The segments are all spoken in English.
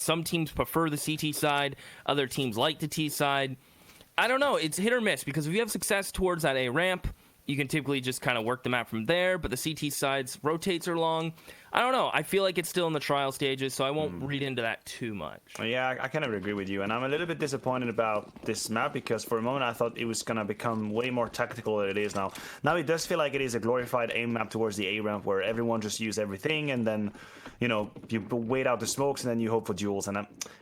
Some teams prefer the CT side. Other teams like the T side. I don't know. It's hit or miss because if you have success towards that A ramp, you can typically just kind of work the map from there. But the CT sides rotates are long. I don't know. I feel like it's still in the trial stages, so I won't read into that too much. Yeah, I kind of agree with you. And I'm a little bit disappointed about this map because for a moment I thought it was going to become way more tactical than it is now. Now it does feel like it is a glorified aim map towards the A ramp where everyone just uses everything and then, you know, you wait out the smokes and then you hope for duels. And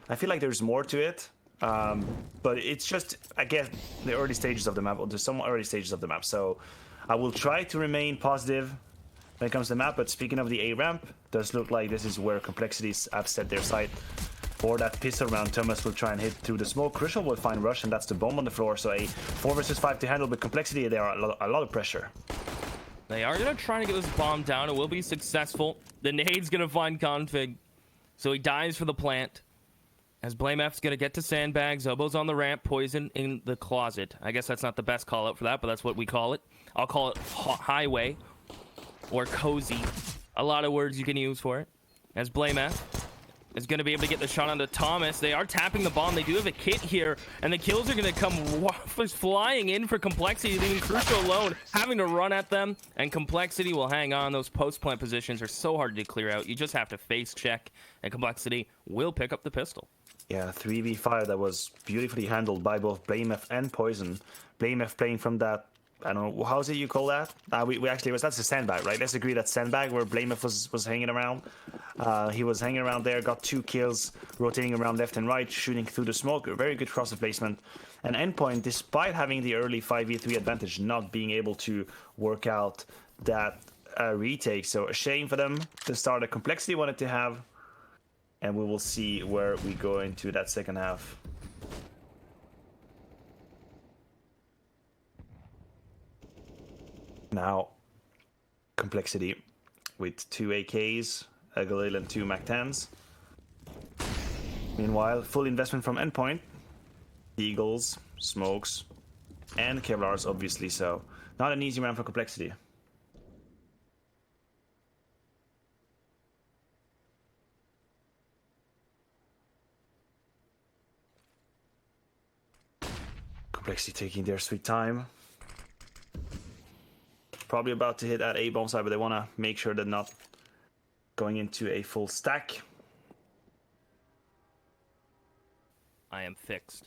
I feel like there's more to it. But it's just, I guess, the early stages of the map, or the somewhat early stages of the map. So I will try to remain positive when it comes to the map. But speaking of the A ramp, does look like this is where Complexities have set their sight for that pistol round. Thomas will try and hit through the smoke. Crucial will find Rush, and that's the bomb on the floor. So a 4 versus 5 to handle with Complexity. There are a lot of pressure. They are going to try to get this bomb down. It will be successful. The nade's going to find Config. So he dies for the plant. As BlameF's going to get to sandbag, Zobo's on the ramp, Poison in the closet. I guess that's not the best call out for that, but that's what we call it. I'll call it highway or cozy. A lot of words you can use for it. As BlameF is going to be able to get the shot onto Thomas. They are tapping the bomb. They do have a kit here, and the kills are going to come flying in for Complexity, leaving Crucial alone, having to run at them, and Complexity will hang on. Those post-plant positions are so hard to clear out. You just have to face check, and Complexity will pick up the pistol. Yeah, 3v5 that was beautifully handled by both BlameF and Poison. BlameF playing from that, I don't know, how is it you call that? We actually, that's a sandbag, right? Let's agree that sandbag where BlameF was hanging around. He was hanging around there, got 2 kills, rotating around left and right, shooting through the smoke. A very good cross placement. And Endpoint, despite having the early 5v3 advantage, not being able to work out that retake. So a shame for them. The start of Complexity wanted to have. And we will see where we go into that second half. Now, Complexity with 2 AKs, a Galil and 2 MAC-10s. Meanwhile, full investment from Endpoint. Eagles, smokes, and Kevlars, obviously, so not an easy round for Complexity. Complexity taking their sweet time. Probably about to hit that A bomb side, but they want to make sure they're not going into a full stack. I am fixed.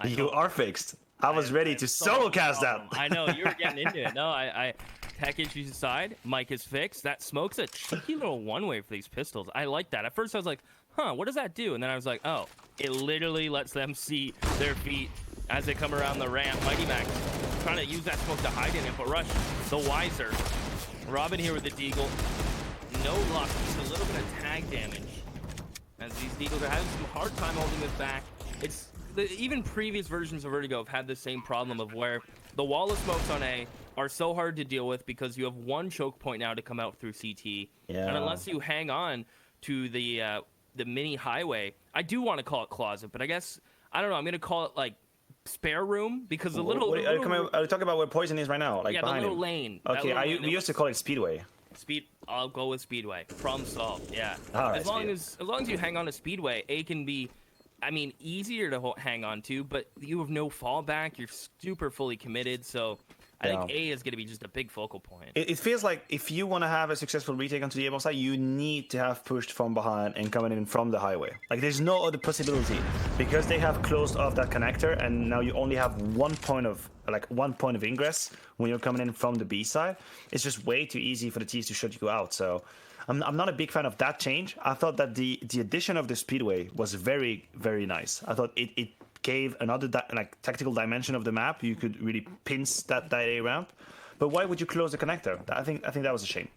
You are fixed. I was ready to solo cast that. I know, you were getting into it. No, I tech issues aside, Mike is fixed. That smoke's a cheeky little one-way for these pistols. I like that. At first I was like, huh, what does that do? And then I was like, oh, it literally lets them see their feet as they come around the ramp. Mighty Max trying to use that smoke to hide in it, but Rush, the wiser. Robin here with the deagle. No luck, just a little bit of tag damage. As these deagles are having some hard time holding this back. It's even previous versions of Vertigo have had the same problem of where the wall of smokes on A are so hard to deal with because you have one choke point now to come out through CT. Yeah. And unless you hang on to the mini highway, I do want to call it closet, but I guess, I don't know, I'm going to call it like spare room because a little... Are you talking about where Poison is right now? Like yeah, behind the little him? lane. Okay, we used to call it Speedway. I'll go with Speedway. Problem solved. Yeah. All right, as long as you hang on to Speedway, A can be, I mean, easier to hang on to, but you have no fallback. You're super fully committed, so I think A is going to be just a big focal point. It feels like if you want to have a successful retake onto the A-bomb side, you need to have pushed from behind and coming in from the highway. Like, there's no other possibility because they have closed off that connector, and now you only have one point of ingress when you're coming in from the B side. It's just way too easy for the T's to shut you out. So I'm not a big fan of that change. I thought that the addition of the Speedway was very, very nice. I thought it gave another tactical dimension of the map. You could really pinch that A ramp. But why would you close the connector? I think that was a shame.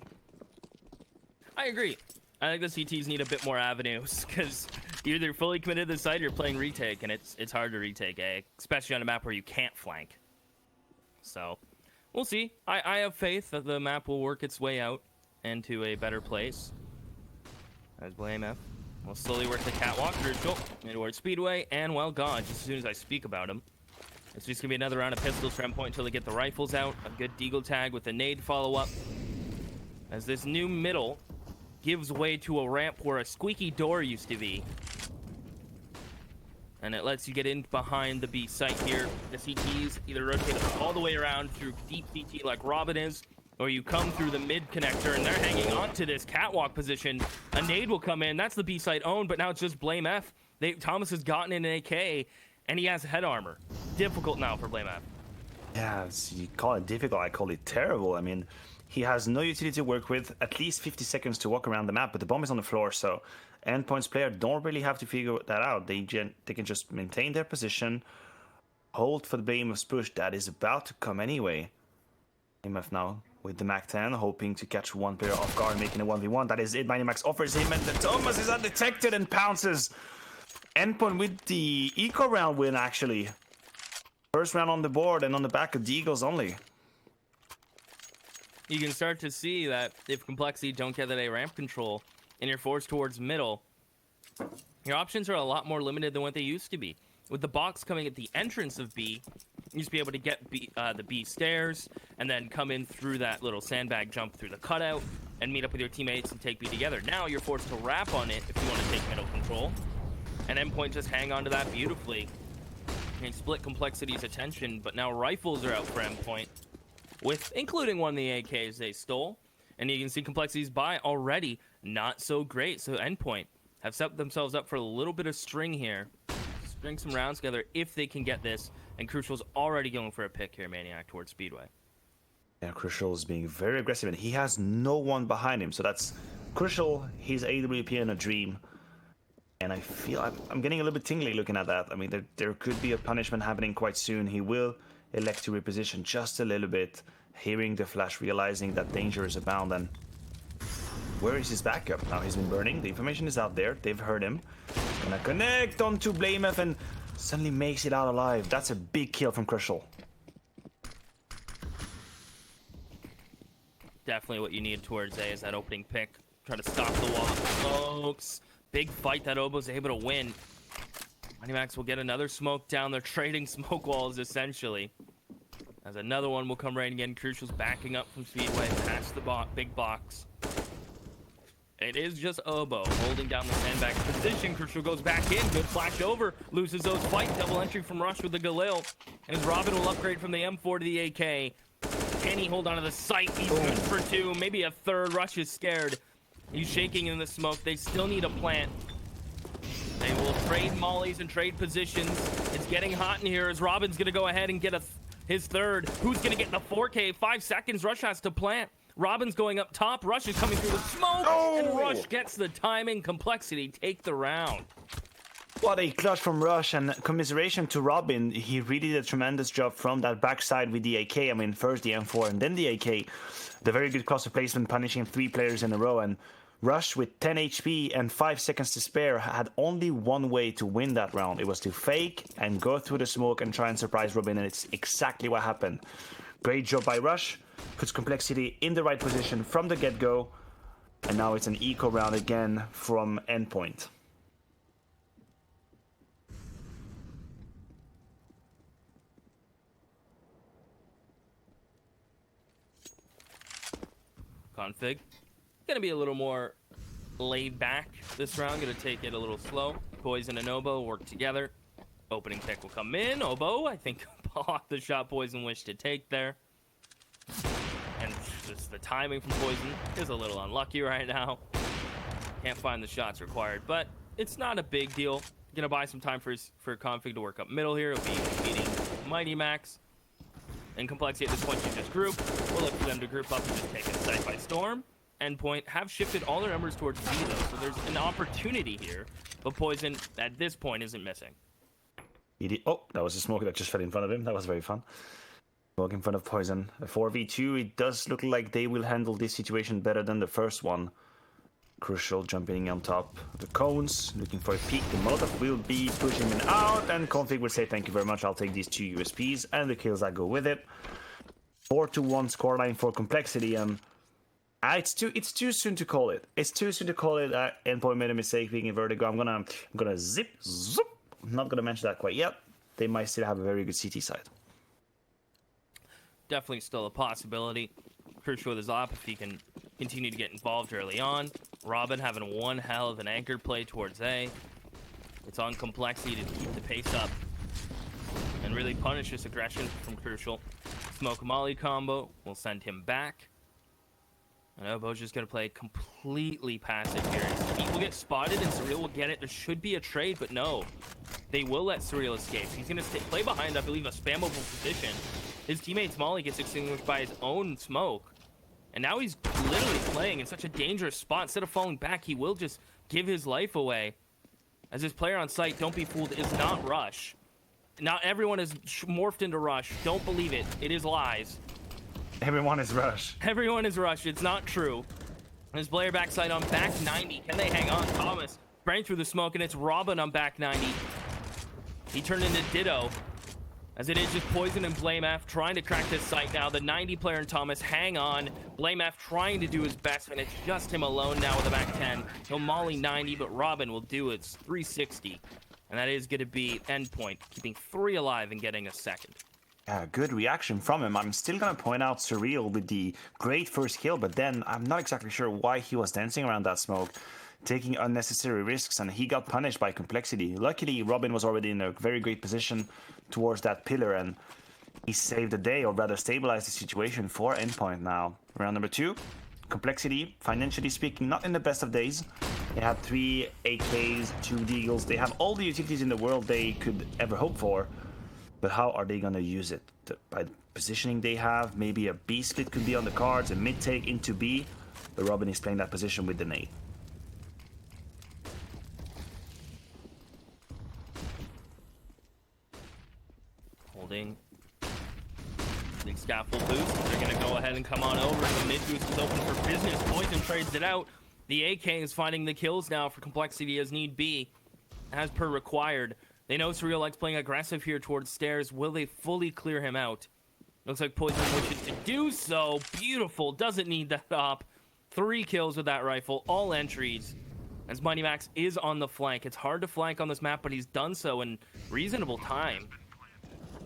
I agree. I think the CTs need a bit more avenues because you're either fully committed to the site or you're playing retake, and it's hard to retake A, especially on a map where you can't flank. So we'll see. I have faith that the map will work its way out into a better place. As BlameF will slowly work the catwalk crucial towards Speedway, and well, God, just as soon as I speak about him, it's just gonna be another round of pistols for Endpoint until they get the rifles out. A good deagle tag with a nade follow-up. As this new middle gives way to a ramp where a squeaky door used to be. and it lets you get in behind the B site here. The CTs either rotate all the way around through deep CT like Robin is, or you come through the mid connector, and they're hanging on to this catwalk position. A nade will come in. That's the B site owned, but now it's just Blame F. Thomas has gotten an AK, and he has head armor. Difficult now for Blame F. Yeah, you call it difficult. I call it terrible. I mean, he has no utility to work with, at least 50 seconds to walk around the map, but the bomb is on the floor, so Endpoint's player don't really have to figure that out. They can just maintain their position, hold for the Behemoth's push that is about to come anyway. Behemoth now with the MAC-10, hoping to catch one player off guard, making a 1v1. That is it. Max offers him, and the Thomas is undetected and pounces. Endpoint with the eco round win, actually. First round on the board and on the back of the Eagles only. You can start to see that if Complexity don't get that A ramp control and you're forced towards middle, your options are a lot more limited than what they used to be. With the box coming at the entrance of B, you used to be able to get the B stairs and then come in through that little sandbag jump through the cutout and meet up with your teammates and take B together. Now you're forced to wrap on it if you want to take middle control. And Endpoint just hang on to that beautifully. And split Complexity's attention, but now rifles are out for Endpoint, with including one of the AKs they stole. And you can see Complexity's buy already not so great. So Endpoint have set themselves up for a little bit of string here. String some rounds together if they can get this. And Crucial's already going for a pick here, Maniac, towards Speedway. Yeah, Crucial is being very aggressive, and he has no one behind him. So that's Crucial, his AWP in a dream. And I feel I'm getting a little bit tingly looking at that. I mean, there could be a punishment happening quite soon. He will elect to reposition just a little bit, hearing the flash, realizing that danger is abound. And where is his backup? Now he's been burning. The information is out there. They've heard him. He's gonna connect onto Blamef and suddenly makes it out alive. That's a big kill from Crucial. Definitely what you need towards A is that opening pick. Try to stop the wall of smokes. Big fight that Obo's able to win. Max will get another smoke down. They're trading smoke walls, essentially. As another one will come right again. Crucial's backing up from Speedway past the big box. It is just Obo holding down the sandbag position. Crucial goes back in. Good flash over. Loses those fight. Double entry from Rush with the Galil. And Robin will upgrade from the M4 to the AK. Can he hold on to the site? He's good for two. Maybe a third. Rush is scared. He's shaking in the smoke. They still need a plant. They will trade mollies and trade positions. It's getting hot in here as Robin's going to go ahead and get his third. Who's going to get the 4K? 5 seconds. Rush has to plant. Robin's going up top. Rush is coming through the smoke. And Rush gets the timing. Complexity take the round. What a clutch from Rush, and commiseration to Robin. He really did a tremendous job from that backside with the AK. I mean, first the M4 and then the AK. The very good cluster placement, punishing 3 players in a row. And Rush, with 10 HP and 5 seconds to spare, had only one way to win that round. It was to fake and go through the smoke and try and surprise Robin, and it's exactly what happened. Great job by Rush. Puts Complexity in the right position from the get-go. And now it's an eco round again from Endpoint. Config. Gonna be a little more laid back this round. Gonna take it a little slow. Poison and Obo work together. Opening pick will come in. Obo, I think, off the shot Poison wished to take there. And just the timing from Poison is a little unlucky right now. Can't find the shots required, but it's not a big deal. Gonna buy some time for Config to work up middle here. It'll be meeting Mighty Max. And Complexity at this point should just group. We'll look for them to group up and just take it site by storm. Endpoint have shifted all their numbers towards B though, so there's an opportunity here. But Poison at this point isn't missing. Oh, that was a smoke that just fell in front of him. That was very fun. Smoke in front of Poison. A 4v2. It does look like they will handle this situation better than the first one. Crucial jumping on top of the cones, looking for a peek. The Molotov will be pushing him out, and Config will say thank you very much. I'll take these 2 USPs and the kills that go with it. 4-1 scoreline for Complexity, and it's too soon to call it. It's too soon to call it. Endpoint made a mistake being in Vertigo. I'm gonna zip. I'm not gonna mention that quite yet. They might still have a very good CT side. Definitely still a possibility. Crucial with his op if he can continue to get involved early on. Robin having one hell of an anchor play towards A. It's on Complexity to keep the pace up and really punish this aggression from Crucial. Smoke Molly combo will send him back. And Obo's just going to play completely passive here. He will get spotted and Surreal will get it. There should be a trade, but no. They will let Surreal escape. He's going to play behind, I believe, a spammable position. His teammate's Molly gets extinguished by his own smoke. And now he's literally playing in such a dangerous spot. Instead of falling back, he will just give his life away. As his player on site, don't be fooled, is not Rush. Not everyone is morphed into Rush. Don't believe it. It is lies. Everyone is Rush. Everyone is Rush. It's not true. His player backside on back 90. Can they hang on? Thomas sprang through the smoke, and it's Robin on back 90. He turned into Ditto. As it is just Poison and Blame F trying to crack this site now. The 90 player and Thomas hang on. Blame F trying to do his best, and it's just him alone now with the back 10. He'll Molly 90, but Robin will do its 360. And that is going to be Endpoint, keeping 3 alive and getting a second. Good reaction from him. I'm still going to point out Surreal with the great first kill, but then I'm not exactly sure why he was dancing around that smoke, taking unnecessary risks, and he got punished by Complexity. Luckily, Robin was already in a very great position towards that pillar, and he saved the day, or rather stabilized the situation for Endpoint now. Round number 2. Complexity, financially speaking, not in the best of days. They have 3 AKs, 2 Deagles. They have all the utilities in the world they could ever hope for. But how are they going to use it? By the positioning they have, maybe a B split could be on the cards, a mid take into B. But Robin is playing that position with the nade. Holding. Big scaffold boost. They're going to go ahead and come on over. The mid boost is open for business. Poison trades it out. The AK is finding the kills now for Complexity as need be, as per required. They know Surreal likes playing aggressive here towards stairs. Will they fully clear him out? Looks like Poison wishes to do so. Beautiful. Doesn't need that op. 3 kills with that rifle. All entries. As Mighty Max is on the flank. It's hard to flank on this map, but he's done so in reasonable time.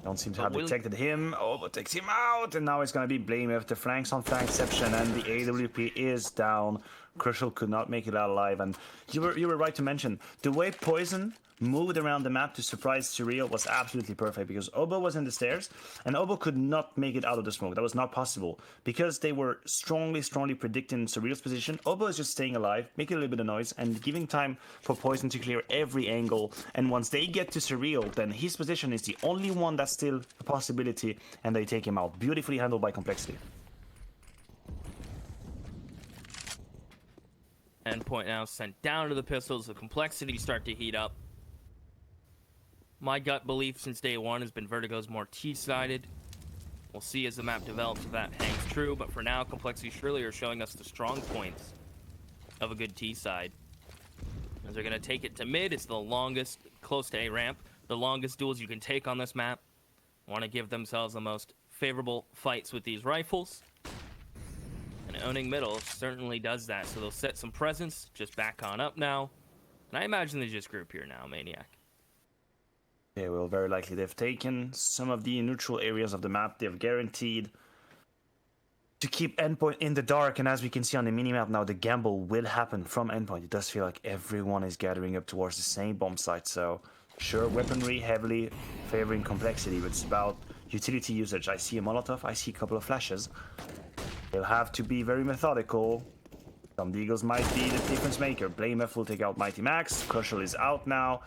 Don't seem to have detected him. Obo takes him out, and now it's going to be Blame F. The flanks on flankception, and the AWP is down. Crucial could not make it out alive, and you were right to mention the way Poison moved around the map to surprise Surreal was absolutely perfect, because Obo was in the stairs and Obo could not make it out of the smoke. That was not possible because they were strongly predicting Surreal's position. Obo is just staying alive, making a little bit of noise and giving time for Poison to clear every angle, and once they get to Surreal, then his position is the only one that's still a possibility, and they take him out. Beautifully handled by Complexity. Endpoint now sent down to the pistols. The Complexity start to heat up. My gut belief since day one has been Vertigo's more T-sided. We'll see as the map develops if that hangs true, but for now, Complexity surely are showing us the strong points of a good T-side. As they're going to take it to mid, it's the longest, close to A ramp, the longest duels you can take on this map. Want to give themselves the most favorable fights with these rifles. And owning middle certainly does that, so they'll set some presence, just back on up now. And I imagine they just group here now, Maniac. Yeah, well, very likely they've taken some of the neutral areas of the map. They've guaranteed to keep Endpoint in the dark, and as we can see on the minimap now, the gamble will happen from Endpoint. It does feel like everyone is gathering up towards the same bomb site, so sure, weaponry heavily favoring Complexity, but it's about utility usage. I see a Molotov, I see a couple of flashes. They'll have to be very methodical. Some Deagles might be the difference maker. Blame F will take out Mighty Max. Crucial is out now.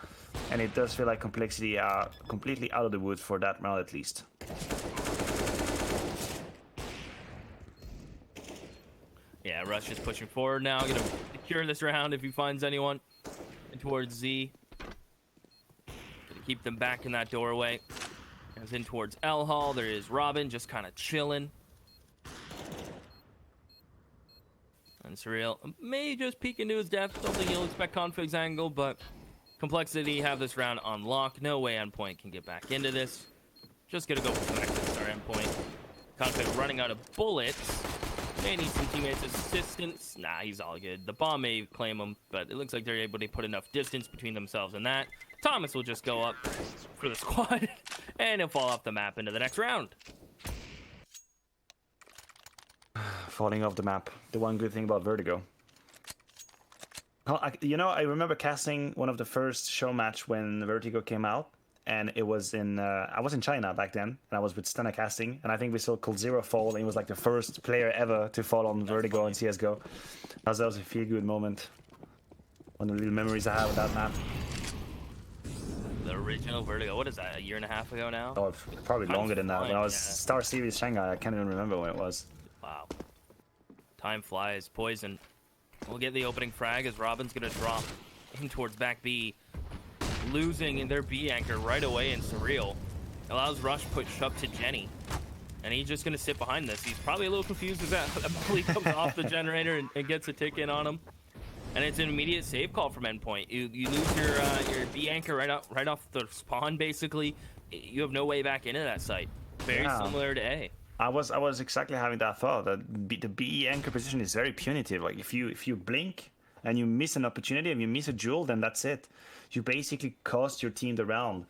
And it does feel like Complexity are completely out of the woods for that round at least. Yeah, Rush is pushing forward now. Gonna secure this round if he finds anyone. And towards Z. Gonna keep them back in that doorway. As in towards L Hall, there is Robin just kind of chilling. And Surreal may just peek into his depth. Don't think he'll expect Config's angle, but Complexity have this round on lock. No way Endpoint can get back into this. Just gonna go for the next star Endpoint. Config running out of bullets. May need some teammates' assistance. Nah, he's all good. The bomb may claim him, but it looks like they're able to put enough distance between themselves and that. Thomas will just go up for the squad, and he'll fall off the map into the next round. Falling off the map. The one good thing about Vertigo. You know, I remember casting one of the first show match when Vertigo came out, and it was in I was in China back then, and I was with Stunner Casting, and I think we saw Cold Zero fall, and he was like the first player ever to fall on Vertigo in CS:GO. That was a feel good moment. One of the little memories I have of that map. The original Vertigo. What is that? A year and a half ago now? Oh, probably longer than that. When I was yeah. Star Series Shanghai, I can't even remember when it was. Wow. Time flies. Poison. We'll get the opening frag as Robin's gonna drop in towards back B, losing in their B anchor right away in Surreal. Allows Rush push up to Jenny, and he's just gonna sit behind this. He's probably a little confused as that bully comes off the generator and gets a tick in on him. And it's an immediate save call from Endpoint. You lose your B anchor right off the spawn. Basically, you have no way back into that site. Very similar to A. I was exactly having that thought that the B anchor position is very punitive. Like if you blink and you miss an opportunity and you miss a duel, then that's it. You basically cost your team the round.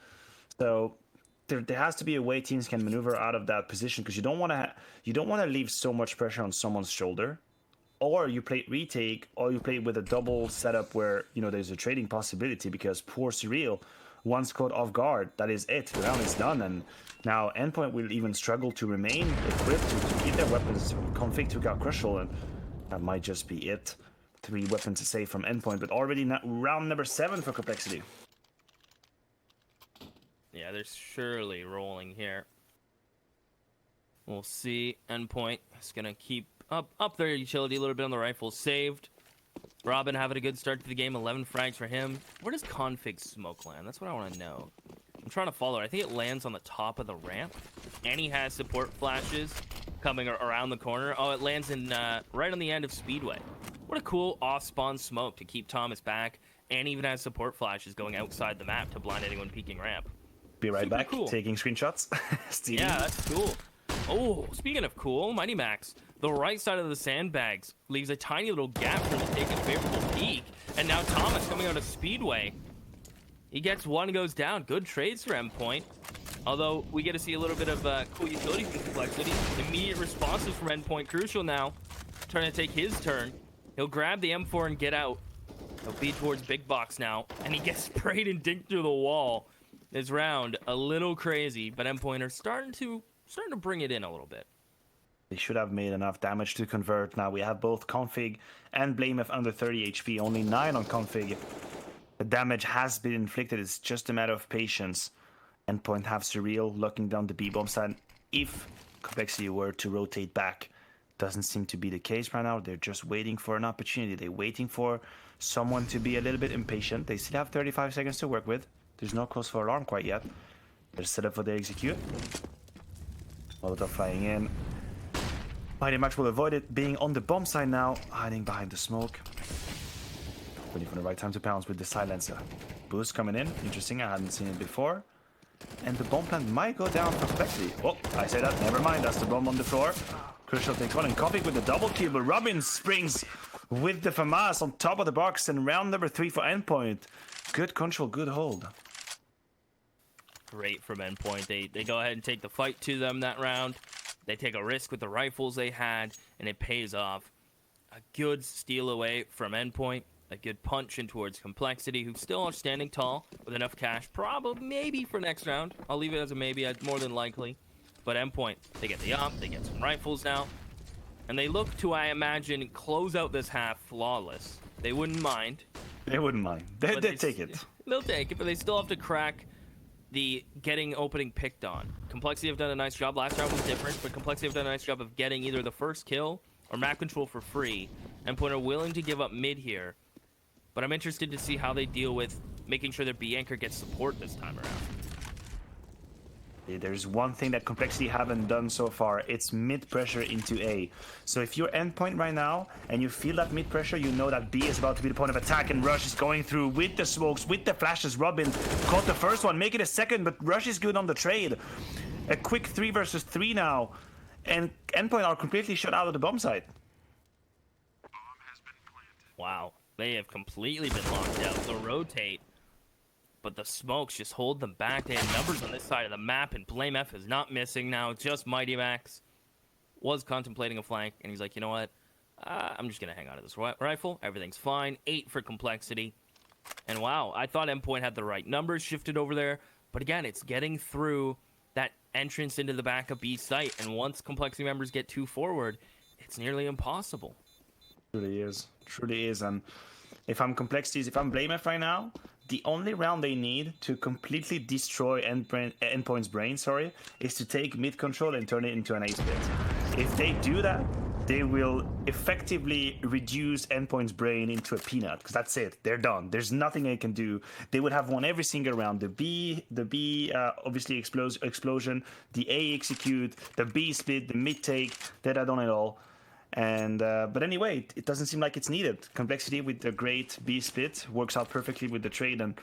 So there has to be a way teams can maneuver out of that position, because you don't want to leave so much pressure on someone's shoulder. Or you play retake, or you play with a double setup where, you know, there's a trading possibility, because poor Surreal, once caught off guard, that is it. The round is done, and now Endpoint will even struggle to remain equipped to keep their weapons. Config took out Crucial, and that might just be it. 3 weapons to save from Endpoint, but already round number 7 for Complexity. Yeah, they're surely rolling here. We'll see. Endpoint is gonna keep up their utility a little bit on the rifle. Saved. Robin having a good start to the game. 11 frags for him. Where does config smoke land? That's what I want to know. I'm trying to follow it. I think it lands on the top of the ramp, and he has support flashes coming around the corner. Oh, it lands in right on the end of Speedway. What a cool off-spawn smoke to keep Thomas back, and even has support flashes going outside the map to blind anyone peeking ramp. Be right Super back. cool. Taking screenshots. Yeah, that's cool. Oh, speaking of cool, Mighty Max, the right side of the sandbags leaves a tiny little gap for him to take a favorable peek. And now Thomas coming out of Speedway. He gets one, goes down. Good trades for Endpoint. Although we get to see a little bit of cool utility from Complexity. Immediate responses from Endpoint. Crucial now. Trying to take his turn. He'll grab the M4 and get out. He'll be towards Big Box now. And he gets sprayed and dinked through the wall. This round, a little crazy. But Endpoint are starting to bring it in a little bit. They should have made enough damage to convert. Now we have both Config and Blamef under 30 HP. Only 9 on Config. The damage has been inflicted. It's just a matter of patience. Endpoint have Surreal locking down the B-bomb side. If Complexity were to rotate back, doesn't seem to be the case right now. They're just waiting for an opportunity. They're waiting for someone to be a little bit impatient. They still have 35 seconds to work with. There's no cause for alarm quite yet. They're set up for the execute. Molotov flying in. Mighty Max will avoid it, being on the bomb side now, hiding behind the smoke. Waiting for the right time to pounce with the silencer. Boost coming in, interesting, I hadn't seen it before. And the bomb plant might go down for Complexity. Oh, I say that, never mind, that's the bomb on the floor. Crucial takes one, and Config with the double kill, but Robin springs with the FAMAS on top of the box, and round number 3 for Endpoint. Good control, good hold. Great from Endpoint. They go ahead and take the fight to them that round. They take a risk with the rifles they had, and it pays off. A good steal away from Endpoint. A good punch in towards Complexity, who's still standing tall with enough cash. Probably, maybe for next round. I'll leave it as a maybe, more than likely. But Endpoint, they get the up, they get some rifles now. And they look to, I imagine, close out this half flawless. They wouldn't mind. They wouldn't mind. They'd take it. They'll take it, but they still have to crack the getting opening picked on. Complexity have done a nice job. Last round was different, but Complexity have done a nice job of getting either the first kill or map control for free. Endpoint are willing to give up mid here. But I'm interested to see how they deal with making sure their B anchor gets support this time around. There's one thing that Complexity haven't done so far. It's mid pressure into A. So if you're Endpoint right now and you feel that mid pressure, you know that B is about to be the point of attack, and Rush is going through with the smokes, with the flashes. Robin caught the first one, make it a second, but Rush is good on the trade. A quick 3 versus 3 now, and Endpoint are completely shut out of the bomb site. Wow, they have completely been locked out. They'll rotate, but the smokes just hold them back. They have numbers on this side of the map, and Blame F is not missing now. Just Mighty Max was contemplating a flank, and he's like, you know what? I'm just going to hang on to this rifle. Everything's fine. 8 for complexity. And wow, I thought Endpoint had the right numbers shifted over there. But again, it's getting through that entrance into the back of B site. And once complexity members get too forward, it's nearly impossible. Truly is. Truly is. And if I'm complexities, if I'm Blamef right now, the only round they need to completely destroy Endpoint's brain, is to take mid control and turn it into an ace pit. If they do that, they will effectively reduce Endpoint's brain into a peanut, because that's it. They're done. There's nothing they can do. They would have won every single round. The B obviously explosion, the A execute, the B split, the mid take. They'd have done it all. And but anyway, it doesn't seem like it's needed. Complexity with the great B split works out perfectly with the trade, and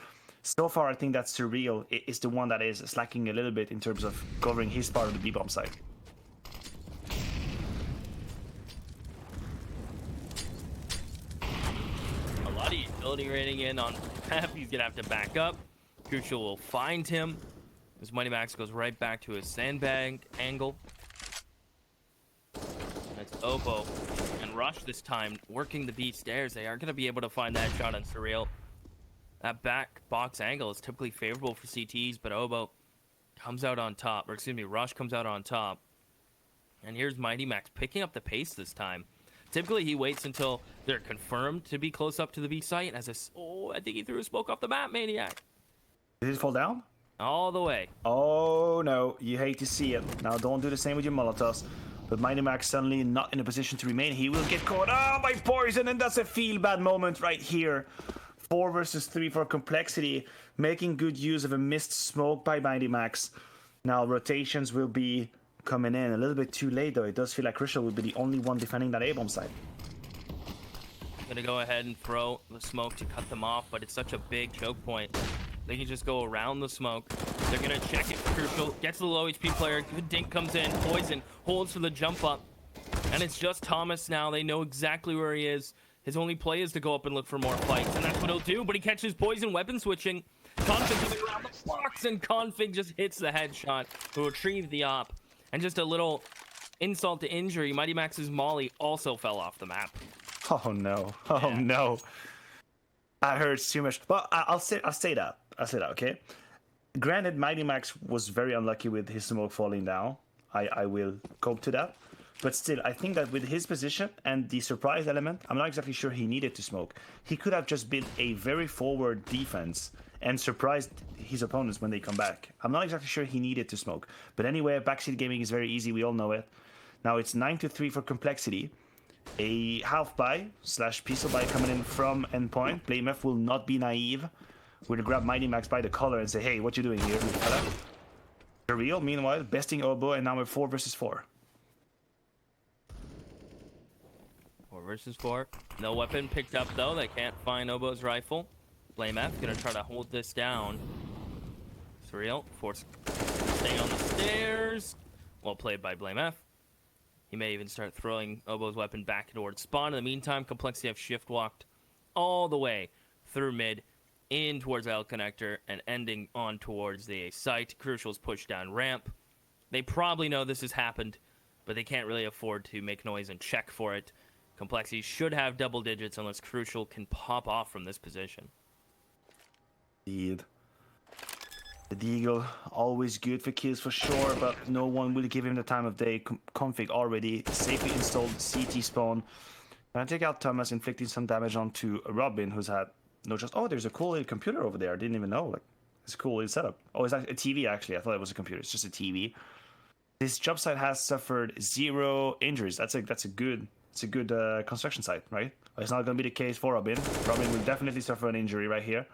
so far I think that Surreal is the one that is slacking a little bit in terms of covering his part of the B bomb side. A lot of utility rating in on F. He's gonna have to back up. Crucial will find him. As Mighty Max goes right back to his sandbag angle. It's Obo and Rush this time working the B stairs. They aren't going to be able to find that shot on Surreal. That back box angle is typically favorable for CTs, but Obo comes out on top. Or excuse me, Rush comes out on top. And here's Mighty Max picking up the pace this time. Typically, he waits until they're confirmed to be close up to the B site. As I think he threw a smoke off the map, Maniac. Did it fall down? All the way. Oh no, you hate to see it. Now don't do the same with your Molotovs. But Mighty Max suddenly not in a position to remain. He will get caught by poison, and that's a feel-bad moment right here. 4 versus 3 for complexity, making good use of a missed smoke by Mighty Max. Now rotations will be coming in a little bit too late, though. It does feel like Crucial will be the only one defending that A-bomb side. Gonna go ahead and throw the smoke to cut them off, but it's such a big choke point. They can just go around the smoke. They're gonna check it. Crucial gets the low HP player. Good dink comes in. Poison holds for the jump up. And it's just Thomas now. They know exactly where he is. His only play is to go up and look for more fights. And that's what he'll do. But he catches Poison weapon switching. Config coming around the box. And Config just hits the headshot to retrieve the op. And just a little insult to injury. Mighty Max's Molly also fell off the map. Oh no. Oh yeah. No. That hurts too much. But I'll say that. Okay. Granted, Mighty Max was very unlucky with his smoke falling down. I will cope to that. But still, I think that with his position and the surprise element, I'm not exactly sure he needed to smoke. He could have just built a very forward defense and surprised his opponents when they come back. I'm not exactly sure he needed to smoke. But anyway, backseat gaming is very easy. We all know it. Now it's 9-3 for complexity. A half buy / pistol buy coming in from Endpoint. Blamef will not be naive. We're going to grab Mighty Max by the collar and say, hey, what you doing here? The real, meanwhile, besting Obo, and now we're 4 versus 4. 4 versus 4. No weapon picked up, though. They can't find Obo's rifle. Blamef going to try to hold this down. Surreal, force staying on the stairs. Well played by Blamef. He may even start throwing Obo's weapon back towards spawn. In the meantime, Complexity have shift walked all the way through mid, in towards L connector, and ending on towards the A site. Crucial's pushed down ramp. They probably know this has happened, but they can't really afford to make noise and check for it. Complexity should have double digits unless Crucial can pop off from this position. Indeed. The Deagle, always good for kills for sure, but no one will give him the time of day. Config already safely installed CT spawn. Gonna take out Thomas, inflicting some damage onto Robin, who's had no just. Oh, there's a cool little computer over there. I didn't even know. Like, it's a cool little setup. Oh, it's actually a TV. Actually, I thought it was a computer. It's just a TV. This job site has suffered 0 injuries. That's a good. It's a good construction site, right? It's not gonna be the case for Robin. Robin will definitely suffer an injury right here.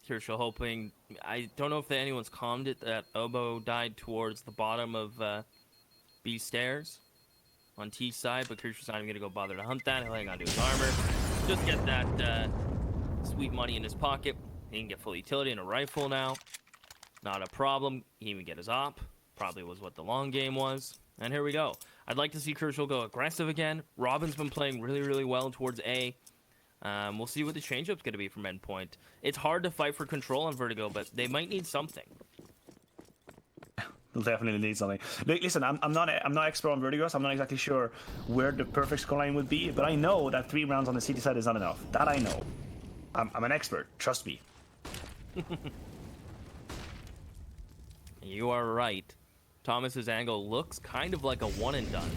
Crucial hoping. I don't know if anyone's calmed it that Obo died towards the bottom of B stairs on T side, but Crucial's not even gonna go bother to hunt that. He'll hang on to his armor, just get that sweet money in his pocket. He can get full utility and a rifle now. Not a problem. He can even get his op. Probably was what the long game was. And here we go. I'd like to see Crucial go aggressive again. Robin's been playing really, really well towards A. We'll see what the changeup's going to be from Endpoint. It's hard to fight for control on Vertigo, but they might need something. We'll definitely need something. Listen, I'm not expert on Vertigo, so I'm not exactly sure where the perfect scoreline would be, but I know that 3 rounds on the CT side is not enough. That I know. I'm an expert. Trust me. You are right. Thomas's angle looks kind of like a one and done.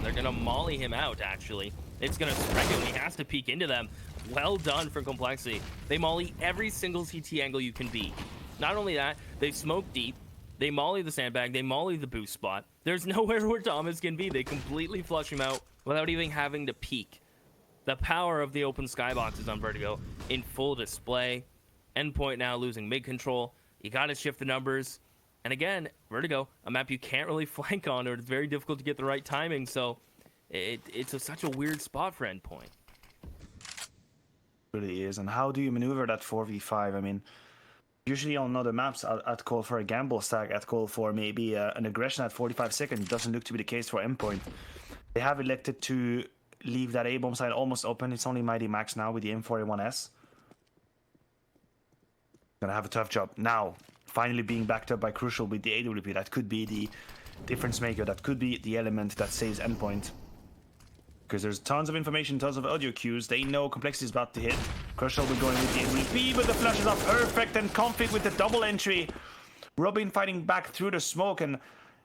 They're gonna molly him out, actually. It's gonna spread him. He has to peek into them. Well done from Complexity. They molly every single CT angle you can beat. Not only that, they smoke deep. They molly the sandbag. They molly the boost spot. There's nowhere where Thomas can be. They completely flush him out without even having to peek. The power of the open skyboxes on Vertigo in full display. Endpoint now losing mid control. You gotta shift the numbers. And again, Vertigo, a map you can't really flank on, or it's very difficult to get the right timing, so it's such a weird spot for Endpoint. It really is. And how do you maneuver that 4v5? I mean, usually on other maps, I'd call for a gamble stack. I'd call for maybe an aggression at 45 seconds. It doesn't look to be the case for Endpoint. They have elected to leave that A-bomb side almost open. It's only Mighty Max now with the M41S. Gonna have a tough job. Now, finally being backed up by Crucial with the AWP. That could be the difference maker. That could be the element that saves Endpoint. Because there's tons of information, tons of audio cues. They know Complexity is about to hit. Crucial will go in with the AWP, but the flashes are perfect, and Config with the double entry. Robin fighting back through the smoke, and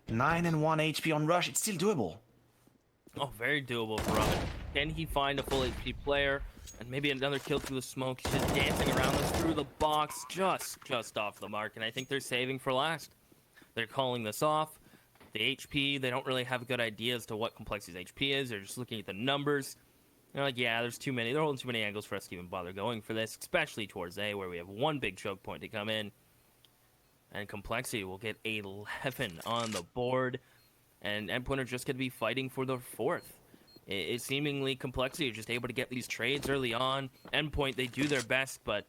9 and 1 HP on Rush. It's still doable. Oh, very doable for Robin. Can he find a full HP player? And maybe another kill through the smoke. He's just dancing around us through the box. Just off the mark. And I think they're saving for last. They're calling this off. The HP, they don't really have a good idea as to what Complexity's HP is. They're just looking at the numbers. They're like, yeah, there's too many. They're holding too many angles for us to even bother going for this. Especially towards A, where we have one big choke point to come in. And Complexity will get 11 on the board. And Endpoint are just going to be fighting for the 4th. It's seemingly Complexity just able to get these trades early on. Endpoint, they do their best, but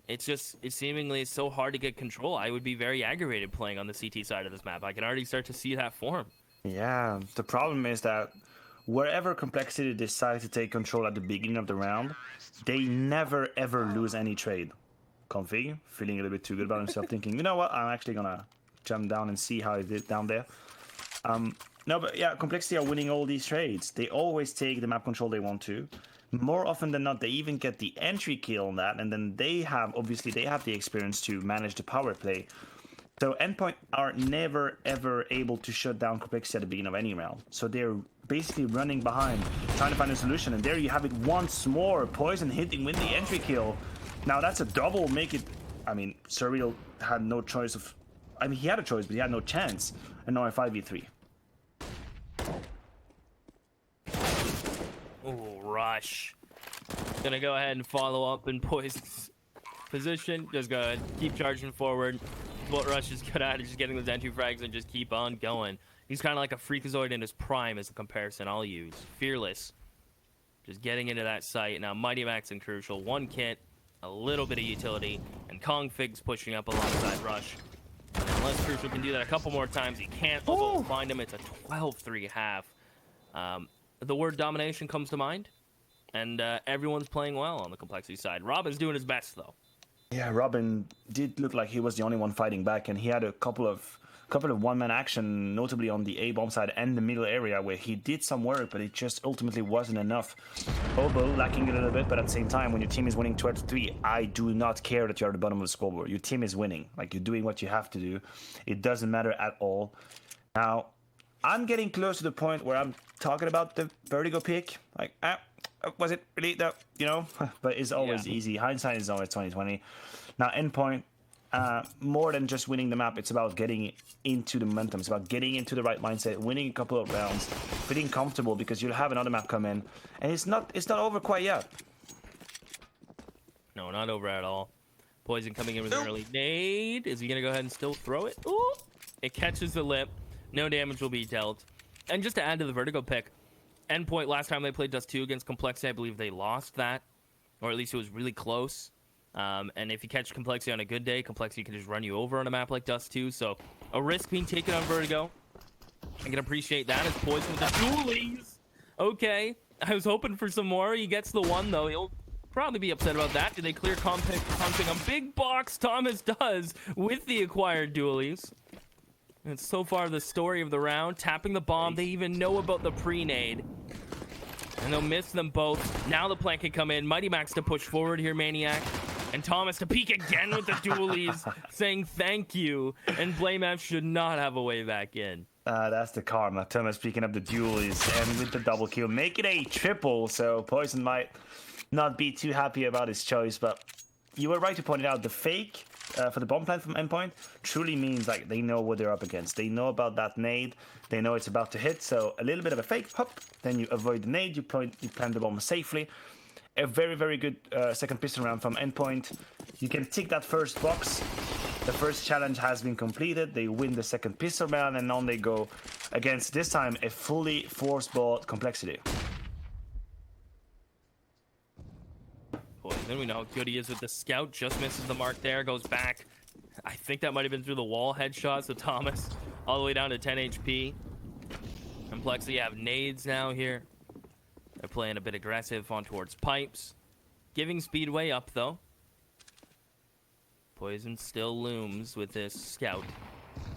it's seemingly so hard to get control. I would be very aggravated playing on the CT side of this map. I can already start to see that form. Yeah, the problem is that wherever Complexity decides to take control at the beginning of the round, they never ever lose any trade. Config, feeling a little bit too good about himself, thinking, you know what, I'm actually gonna jump down and see how he did down there. No, but yeah, Complexity are winning all these trades. They always take the map control they want to. More often than not, they even get the entry kill on that, and then they have the experience to manage the power play. So Endpoint are never ever able to shut down Complexity at the beginning of any round. So they're basically running behind, trying to find a solution, and there you have it once more. Poison hitting with the entry kill. Now that's a double make it. I mean, Surreal had no choice of. I mean, he had a choice, but he had no chance. And now a 5v3. Oh, Rush. Gonna go ahead and follow up in Poison's position. Just go ahead, keep charging forward. What Rush is good at is just getting those entry frags and just keep on going. He's kind of like a Freakazoid in his prime as a comparison I'll use. Fearless. Just getting into that site. Now, Mighty Max and Crucial. One kit, a little bit of utility, and Kong Fig's pushing up alongside Rush. And unless Crucial can do that a couple more times, he can't. Although find him, it's a 12-3 half. The word domination comes to mind, and everyone's playing well on the Complexity side. Robin's doing his best, though. Yeah, Robin did look like he was the only one fighting back, and he had a couple of one-man action, notably on the A-bomb side and the middle area, where he did some work, but it just ultimately wasn't enough. Obo lacking a little bit, but at the same time, when your team is winning 12-3, I do not care that you're at the bottom of the scoreboard. Your team is winning. Like, you're doing what you have to do. It doesn't matter at all. Now, I'm getting close to the point where I'm talking about the Vertigo pick. Like, was it really that, you know? But it's always easy. Hindsight is always 20/20. Now, Endpoint, more than just winning the map, it's about getting into the momentum. It's about getting into the right mindset, winning a couple of rounds, feeling comfortable because you'll have another map come in, and it's not over quite yet. No, not over at all. Poison coming in with an early nade. Is he gonna go ahead and still throw it? Ooh! It catches the lip. No damage will be dealt. And just to add to the Vertigo pick, Endpoint, last time they played Dust 2 against Complexity, I believe they lost that, or at least it was really close. And if you catch Complexity on a good day, Complexity can just run you over on a map like Dust 2. So a risk being taken on Vertigo. I can appreciate that as Poison with the dualies. Okay, I was hoping for some more. He gets the one, though. He'll probably be upset about that. Did they clear config on big box? Thomas does with the acquired dualies. It's so far the story of the round. Tapping the bomb. They even know about the pre-nade. And they'll miss them both. Now the plant can come in. Mighty Max to push forward here, Maniac. And Thomas to peek again with the dualies, saying thank you. And BlameF should not have a way back in. That's the karma. Thomas picking up the dualies and with the double kill, make it a triple. So Poison might not be too happy about his choice, but you were right to point it out. The fake for the bomb plant from Endpoint truly means like they know what they're up against. They know about that nade. They know it's about to hit. So a little bit of a fake hop, then you avoid the nade. You plant the bomb safely. A very, very good second pistol round from Endpoint. You can tick that first box. The first challenge has been completed. They win the second pistol round, and on they go against, this time, a fully forced ball complexity. Then we know how good he is with the scout. Just misses the mark there. Goes back. I think that might have been through the wall headshot. So Thomas all the way down to 10 HP. Complexity have nades now here. They're playing a bit aggressive on towards pipes. Giving Speedway up, though. Poison still looms with this scout.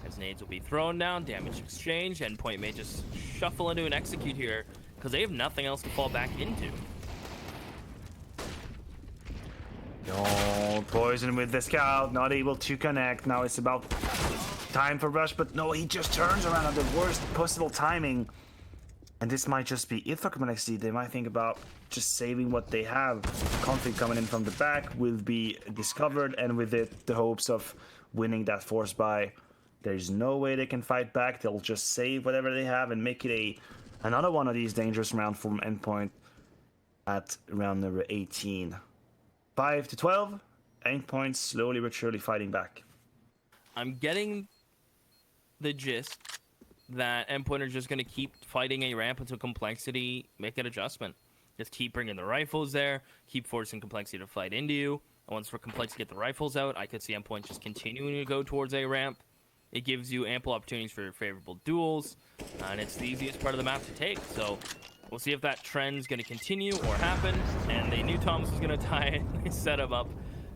As nades will be thrown down. Damage exchange. Endpoint may just shuffle into an execute here. Because they have nothing else to fall back into. Oh, Poison with the scout. Not able to connect. Now it's about time for rush. But no, he just turns around at the worst possible timing. And this might just be it for Complexity. They might think about just saving what they have. Conflict coming in from the back will be discovered, and with it, the hopes of winning that force buy. There's no way they can fight back. They'll just save whatever they have and make it another one of these dangerous rounds from Endpoint at round number 18. 5-12. Endpoint slowly but surely fighting back. I'm getting the gist that Endpoint are just going to keep fighting a ramp until Complexity make an adjustment. Just keep bringing the rifles there, keep forcing Complexity to fight into you. And once for Complexity to get the rifles out, I could see Endpoint just continuing to go towards a ramp. It gives you ample opportunities for favorable duels, and it's the easiest part of the map to take. So we'll see if that trend's going to continue or happen. And they knew Thomas was going to tie it. They set him up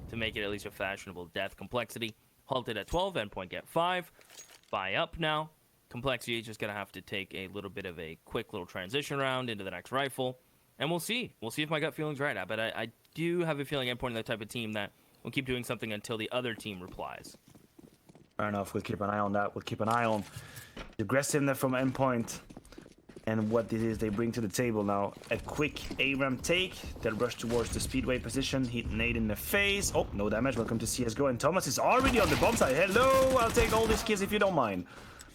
to make it at least a fashionable death. Complexity halted at 12, Endpoint get 5. Buy up now. Complexity is just going to have to take a little bit of a quick little transition round into the next rifle. And we'll see. We'll see if my gut feeling's right. But I do have a feeling Endpoint is the type of team that will keep doing something until the other team replies. Fair enough. We'll keep an eye on that. We'll keep an eye on the aggressiveness from Endpoint and what it is they bring to the table now. A quick A-ramp take. They'll rush towards the speedway position. Hit nade in the face. Oh, no damage. Welcome to CSGO. And Thomas is already on the bomb side. Hello. I'll take all these kills if you don't mind.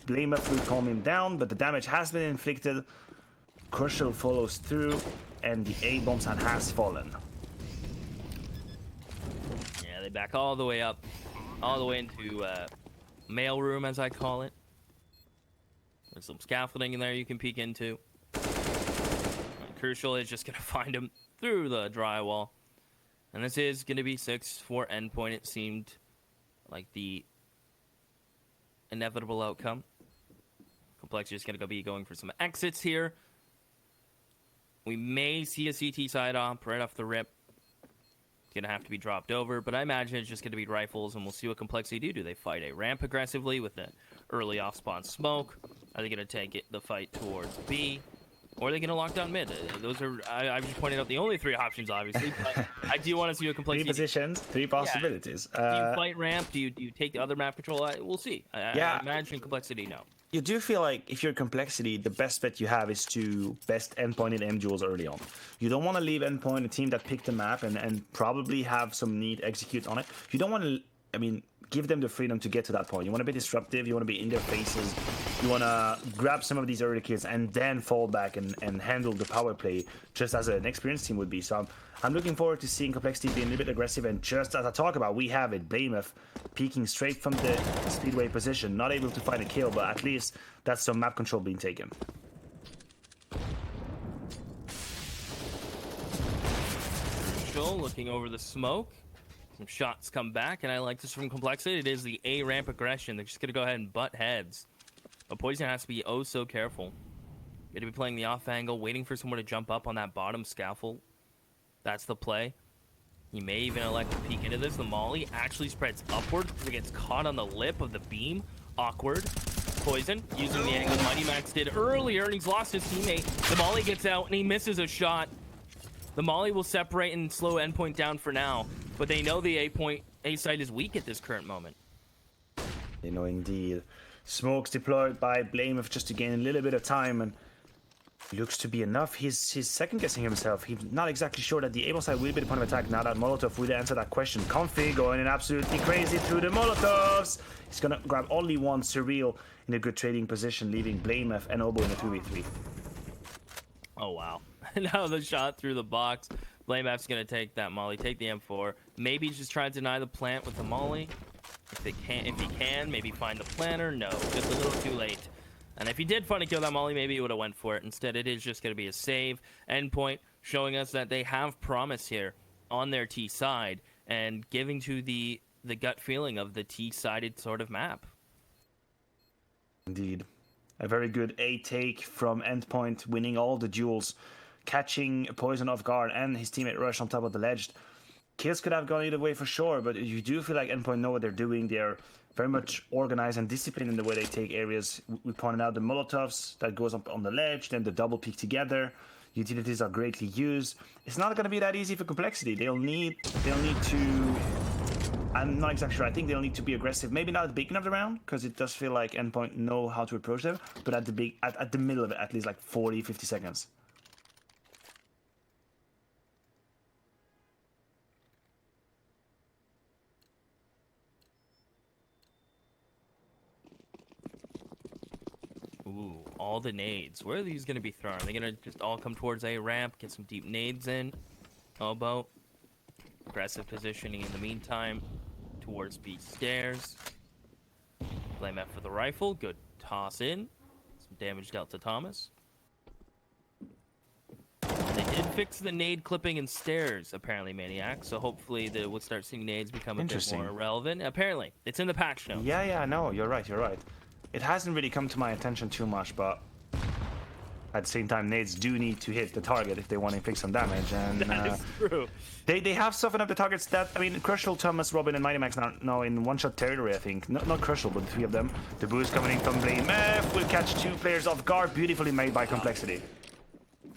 BlameF will calm him down, but the damage has been inflicted. Crucial follows through, and the A-bomb side has fallen. Yeah, they back all the way up. All the way into mailroom, as I call it. There's some scaffolding in there you can peek into. And Crucial is just going to find him through the drywall. And this is going to be 6 for Endpoint. It seemed like the inevitable outcome. Complexity is going to be going for some exits here. We may see a CT side op right off the rip. It's going to have to be dropped over, but I imagine it's just going to be rifles, and we'll see what Complexity do. Do they fight a ramp aggressively with the early off-spawn smoke? Are they going to take the fight towards B? Or are they going to lock down mid? Those are, I've just pointed out the only 3 options, obviously, but I do want to see what Complexity 3 positions, 3 possibilities. Do you fight ramp? Do you take the other map control? We'll see. I imagine Complexity, no. You do feel like if you're Complexity, the best bet you have is to best Endpoint in M duels early on. You don't want to leave Endpoint, a team that picked the map, and probably have some need execute on it. You don't want to, give them the freedom to get to that point. You want to be disruptive, you want to be in their faces, you want to grab some of these early kills and then fall back and handle the power play just as an experienced team would be. So I'm looking forward to seeing Complexity being a little bit aggressive, and just as I talk about, we have it, BlameF peeking straight from the speedway position, not able to find a kill, but at least that's some map control being taken. Crucial looking over the smoke. Some shots come back, and I like this from Complexity. It is the A-ramp aggression. They're just going to go ahead and butt heads. But Poison has to be oh so careful. Going to be playing the off angle, waiting for someone to jump up on that bottom scaffold. That's the play. He may even elect to peek into this. The molly actually spreads upward because it gets caught on the lip of the beam. Awkward. Poison using the angle Mighty Max did earlier, and he's lost his teammate. The molly gets out, and he misses a shot. The molly will separate and slow Endpoint down for now, but they know the A site is weak at this current moment. You know, indeed. Smokes deployed by Blamev just to gain a little bit of time, and looks to be enough. He's second guessing himself. He's not exactly sure that the able side will be the point of attack now that Molotov will answer that question. Comfy going in absolutely crazy through the Molotovs. He's gonna grab only one Surreal in a good trading position, leaving Blamev and Obo in a 2v3. Oh wow. Now the shot through the box. Blamef's gonna take that molly, take the M4. Maybe just try to deny the plant with the molly. If he can, maybe find the planter. No, just a little too late. And if he did find to kill that molly, maybe he would have went for it. Instead, it is just going to be a save. Endpoint showing us that they have promise here on their T side and giving to the gut feeling of the T-sided sort of map. Indeed. A very good A take from Endpoint, winning all the duels, catching Poison off guard and his teammate Rush on top of the ledge. Kills could have gone either way for sure, but you do feel like Endpoint know what they're doing. They're very much organized and disciplined in the way they take areas. We pointed out the Molotovs that goes up on the ledge, then the double peek together. Utilities are greatly used. It's not going to be that easy for Complexity. They'll need to. I'm not exactly sure. I think they'll need to be aggressive. Maybe not at the beginning of the round, because it does feel like Endpoint know how to approach them. But at the middle of it, at least like 40, 50 seconds. Ooh, all the nades. Where are these going to be thrown? Are they going to just all come towards A ramp, get some deep nades in? Obo. Aggressive positioning in the meantime towards B stairs. Blame F for the rifle. Good toss in. Some damage dealt to Thomas. They did fix the nade clipping and stairs, apparently, Maniac. So hopefully we'll start seeing nades become a bit more relevant. Apparently, it's in the patch notes. Yeah, no, you're right. It hasn't really come to my attention too much, but at the same time, nades do need to hit the target if they want to inflict some damage. And that is true. They have softened up the targets. That, I mean, Crucial, Thomas, Robin, and Mighty Max now in one-shot territory, I think. Not Crucial, but the three of them. The boost coming in from Blame will catch two players off guard, beautifully made by Complexity.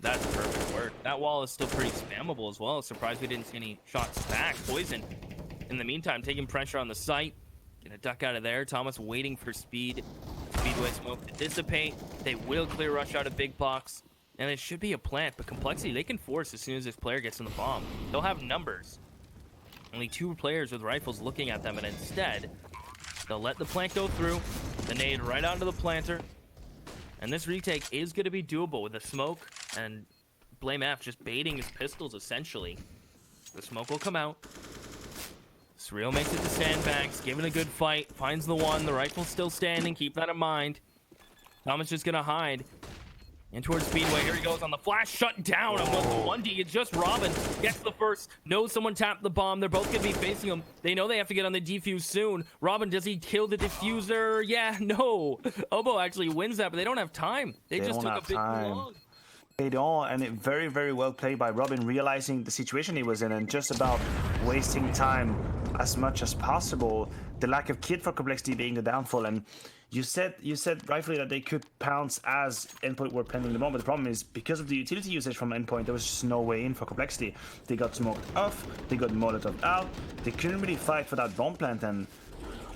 That's perfect work. That wall is still pretty spammable as well. Surprised we didn't see any shots back. Poison, in the meantime, taking pressure on the site. Gonna duck out of there. Thomas waiting for Speedway smoke to dissipate. They will clear rush out of big box. And it should be a plant, but Complexity, they can force as soon as this player gets in the bomb. They'll have numbers. Only two players with rifles looking at them, and instead, they'll let the plant go through. The nade right onto the planter. And this retake is going to be doable with the smoke and Blame F just baiting his pistols, essentially. The smoke will come out. Surreal makes it to sandbags, giving a good fight, finds the one, the rifle's still standing, keep that in mind. Thomas just gonna hide. In towards Speedway, here he goes on the flash, shut down on 1D, it's just Robin, gets the first, knows someone tapped the bomb, they're both gonna be facing him. They know they have to get on the defuse soon. Robin, does he kill the diffuser? Yeah, no. Obo actually wins that, but they don't have time. They just took a bit too long. They don't, and it very, very well played by Robin, realizing the situation he was in and just about wasting time as much as possible. The lack of kit for Complexity being the downfall, and you said rightfully that they could pounce as Endpoint were pending the bomb, but the problem is because of the utility usage from Endpoint, there was just no way in for Complexity. They got smoked off, they got Molotov out, they couldn't really fight for that bomb plant, and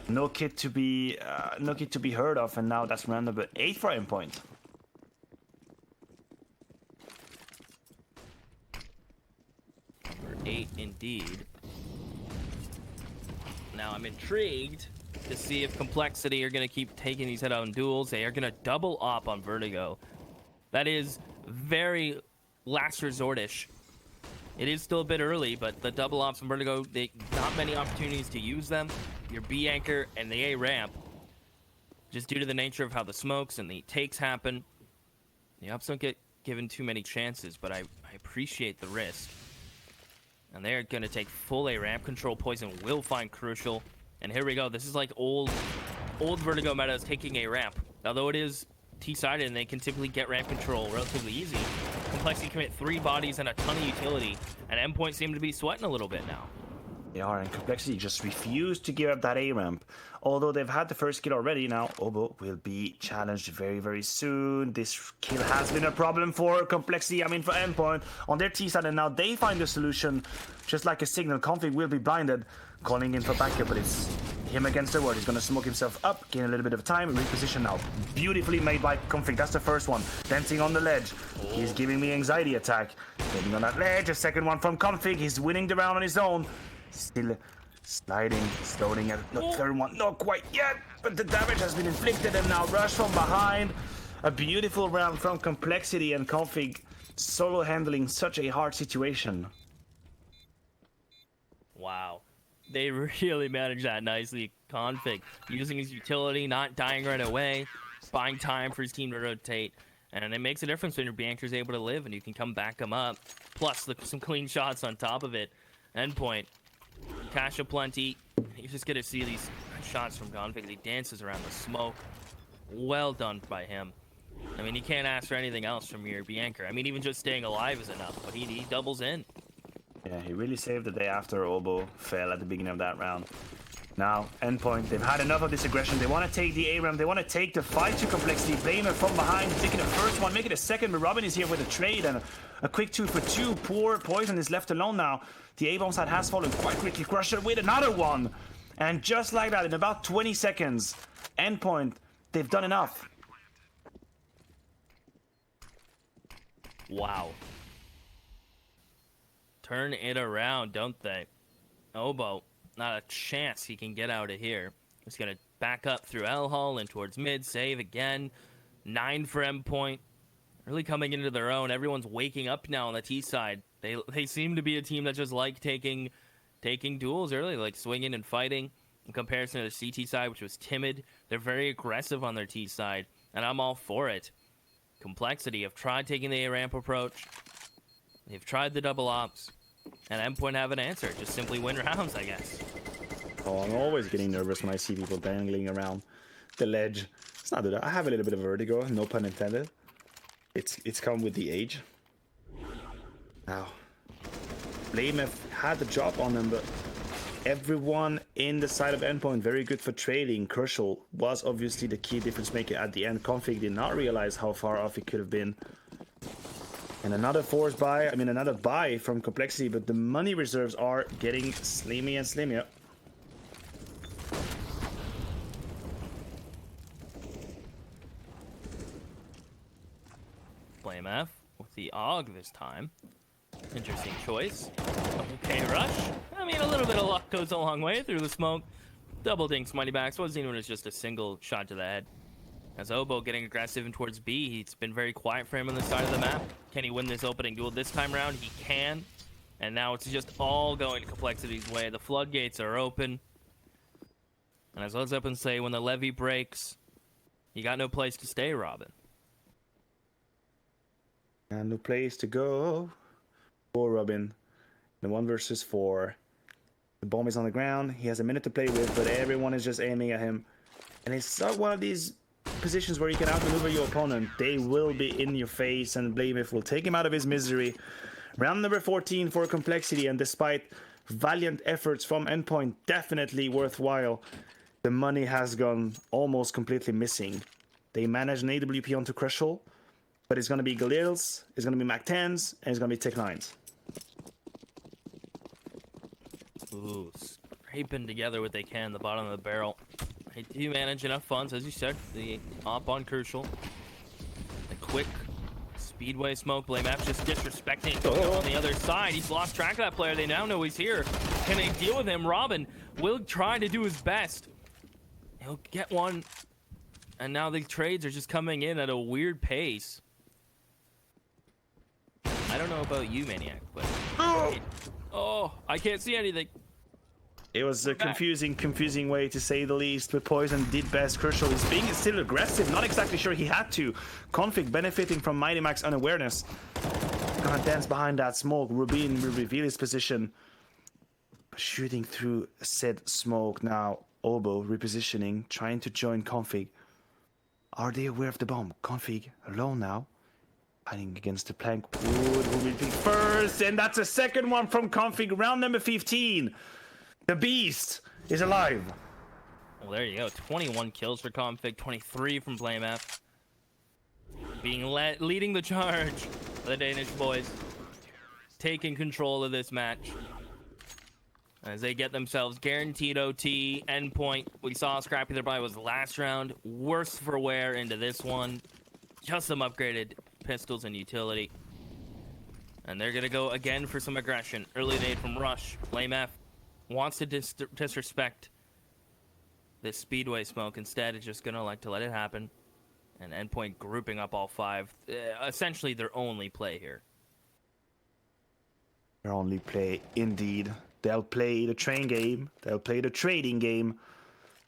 no kit to be heard of, and now that's round number 8 for Endpoint. 8 indeed. Now I'm intrigued to see if Complexity are going to keep taking these head-on duels. They are going to double op on Vertigo. That is very last resort-ish. It is still a bit early, but the double ops on Vertigo, not many opportunities to use them. Your B anchor and the A ramp, just due to the nature of how the smokes and the takes happen, the ops don't get given too many chances, but I appreciate the risk. And they're going to take full A ramp control. Poison will find Crucial. And here we go. This is like old Vertigo metas taking A ramp. Although it is T-sided and they can typically get ramp control relatively easy, Complexity commit 3 bodies and a ton of utility. And Endpoint seem to be sweating a little bit now. They are, and Complexity just refused to give up that A ramp. Although they've had the first kill already, now Obo will be challenged very, very soon. This kill has been a problem for Complexity, for Endpoint on their T side, and now they find a solution. Just like a signal, Config will be blinded, calling in for backup, but it's him against the world. He's gonna smoke himself up, gain a little bit of time, reposition now. Beautifully made by Config, that's the first one. Dancing on the ledge. He's giving me anxiety attack. Getting on that ledge, a second one from Config. He's winning the round on his own. Still sliding, slowing at the third one. Not quite yet, but the damage has been inflicted, and now rush from behind. A beautiful round from Complexity, and Config solo handling such a hard situation. Wow. They really managed that nicely. Config using his utility, not dying right away, buying time for his team to rotate. And it makes a difference when your Bianca's able to live and you can come back him up. Plus some clean shots on top of it. Endpoint. Cash aplenty. You just get to see these shots from Config. He dances around the smoke. Well done by him. You can't ask for anything else from your Bianca. Even just staying alive is enough, but he doubles in. Yeah, he really saved the day after Obo fell at the beginning of that round. Now, Endpoint, they've had enough of this aggression. They want to take the A ramp. They want to take the fight to Complexity. Blamer from behind, taking the first one, making a second. But Robin is here with a trade and a quick 2 for 2. Poor Poison is left alone now. The A-bomb side has fallen quite quickly. Crusher with another one. And just like that, in about 20 seconds, Endpoint, they've done enough. Wow. Turn it around, don't they? Obo, not a chance he can get out of here. He's going to back up through L-Hull and towards mid, save again. 9 for Endpoint. Really coming into their own. Everyone's waking up now on the T side. They seem to be a team that just like taking duels early, like swinging and fighting. In comparison to the CT side, which was timid, they're very aggressive on their T side, and I'm all for it. Complexity have tried taking the A-ramp approach. They've tried the double ops, and Endpoint have an answer. Just simply win rounds, I guess. Oh, I'm always getting nervous when I see people dangling around the ledge. It's not that I have a little bit of vertigo, no pun intended. It's come with the age. Now, Blamef had the drop on them, but everyone in the side of Endpoint very good for trading. Kershaw was obviously the key difference maker at the end. Config did not realize how far off he could have been. And another forced buy, another buy from Complexity, but the money reserves are getting slimmer and slimmer. Blamef with the AUG this time. Interesting choice. Okay, rush. A little bit of luck goes a long way through the smoke. Double dinks money backs. Wasn't even just a single shot to the head. As Obo getting aggressive and towards B, it's been very quiet for him on the side of the map. Can he win this opening duel this time around? He can. And now it's just all going Complexity's way. The floodgates are open. And as Let's Up and say, when the levee breaks, you got no place to stay, Robin. And no place to go for Robin. The 1 versus 4. The bomb is on the ground. He has a minute to play with, but everyone is just aiming at him. And it's not one of these positions where you can outmaneuver your opponent. They will be in your face, and Blamef will take him out of his misery. Round number 14 for Complexity, and despite valiant efforts from Endpoint, definitely worthwhile, the money has gone almost completely missing. They managed an AWP onto Crushal, but it's going to be Galils, it's going to be Mac 10s, and it's going to be Tech 9s. Ooh, scraping together what they can, the bottom of the barrel. They do manage enough funds, as you said. The op on Crucial. A quick speedway smoke. Blamef just disrespecting on the other side. He's lost track of that player. They now know he's here. Can they deal with him? Robin will try to do his best. He'll get one. And now the trades are just coming in at a weird pace. I don't know about you, Maniac, but... Oh, I can't see anything. It was a confusing way to say the least, but Poison did best. Crucial is being still aggressive, not exactly sure he had to. Config benefiting from Mighty Mac's unawareness. Gonna dance behind that smoke. Rubin will reveal his position. Shooting through said smoke now. Obo repositioning, trying to join Config. Are they aware of the bomb? Config alone now. Hiding against the plank. Wood will be first, and that's a second one from Config. Round number 15. The beast is alive. Well, there you go. 21 kills for Config, 23 from Blame F. Leading the charge for the Danish boys. Taking control of this match. As they get themselves guaranteed OT, Endpoint. We saw Scrappy their body was last round. Worse for wear into this one. Just some upgraded pistols and utility. And they're going to go again for some aggression. Early nade from Rush. Blame F wants to disrespect this Speedway smoke. Instead, it's just going to like to let it happen. And Endpoint grouping up all 5. Essentially their only play here. Their only play, indeed. They'll play the train game. They'll play the trading game.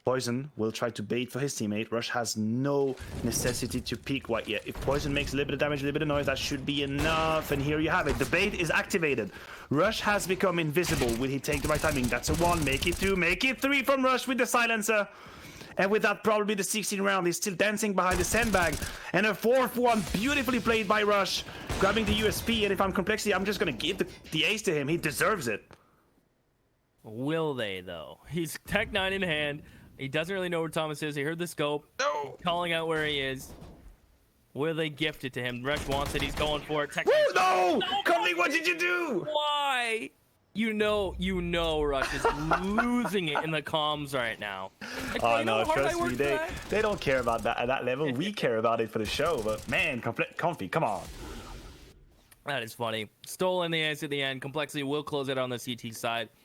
Poison will try to bait for his teammate. Rush has no necessity to peek white yet. If Poison makes a little bit of damage, a little bit of noise, that should be enough. And here you have it. The bait is activated. Rush has become invisible. Will he take the right timing? That's a 1. Make it 2. Make it 3 from Rush with the silencer. And with that, probably the 16th round. He's still dancing behind the sandbag. And a 4th one, beautifully played by Rush. Grabbing the USP. And if I'm Complexity, I'm just going to give the ace to him. He deserves it. Will they, though? He's Tech 9 in hand. He doesn't really know where Thomas is. He heard the scope. No. Calling out where he is. Will they gift it to him? Rush wants it. He's going for it. Tech Woo, 9's no! Conley, what did you do? Why? You know Rush is losing it in the comms right now. Like, Oh, you know no, how hard I trust me. worked for that? They don't care about that at that level. We care about it for the show. But, man, Comfy, come on. That is funny. Stolen the ace at the end. Complexity will close it on the CT side.